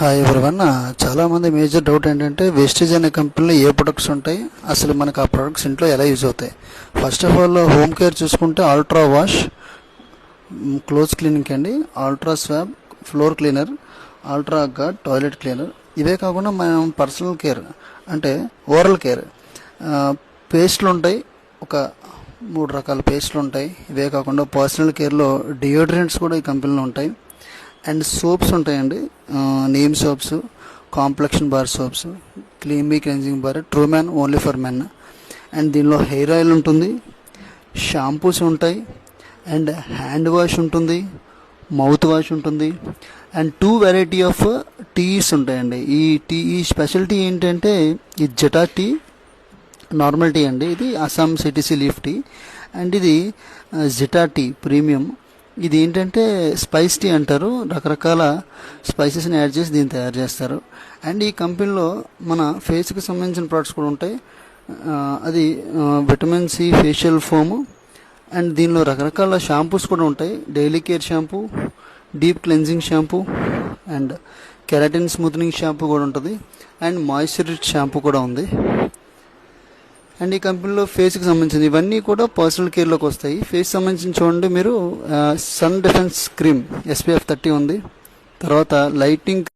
Hi everyone. చాలామంది major doubt ఏంటంటే wastage అనే కంపెనీలో ఏ ప్రొడక్ట్స్ ఉంటాయి, అసలు మనకు ఆ ప్రొడక్ట్స్ ఇంట్లో ఎలా యూజ్ అవుతాయి. First of all home care చూసుకుంటే అల్ట్రా వాష్, క్లోజ్ క్లీనింగ్ అండి, ultra swab floor cleaner, ultra guard toilet cleaner. ఇవే కాకుండా మనం పర్సనల్ కేర్ అంటే ఓరల్ కేర్ పేస్ట్లు ఉంటాయి, ఒక 3 రకాల పేస్ట్లు ఉంటాయి. ఇవే కాకుండా పర్సనల్ కేర్లో డియోడ్రెంట్స్ కూడా ఈ కంపెనీలో ఉంటాయి. అండ్ సోప్స్ ఉంటాయండి, neem soaps, complexion bar soaps, creamy cleansing bar, true man only for men. And దీనిలో హెయిర్ ఆయిల్ ఉంటుంది, షాంపూస్ ఉంటాయి, అండ్ హ్యాండ్ వాష్ ఉంటుంది, మౌత్ వాష్ ఉంటుంది, అండ్ 2 వెరైటీ ఆఫ్ టీస్ ఉంటాయండి. ఈ స్పెషల్ టీ ఏంటంటే ఈ జటా టీ, నార్మల్ టీ అండి, ఇది Assam CTC leaf tea. And ఇది జిటా టీ ప్రీమియం. ఇది ఏంటంటే స్పైస్ టీ అంటారు, రకరకాల స్పైసెస్ని యాడ్ చేసి దీన్ని తయారు చేస్తారు. అండ్ ఈ కంపెనీలో మన ఫేస్కి సంబంధించిన ప్రొడక్ట్స్ కూడా ఉంటాయి. అది vitamin C facial foam. And దీనిలో రకరకాల షాంపూస్ కూడా ఉంటాయి, daily care shampoo, deep cleansing shampoo, and keratin smoothening shampoo కూడా ఉంటుంది, అండ్ మాయిశ్చరైజ్ షాంపూ కూడా ఉంది. అండ్ ఈ కంపెనీలో ఫేస్కి సంబంధించింది ఇవన్నీ కూడా పర్సనల్ కేర్లోకి వస్తాయి. ఫేస్ సంబంధించిన చూడండి మీరు, సన్ డిఫెన్స్ క్రీమ్ SPF 30 ఉంది, తర్వాత లైటింగ్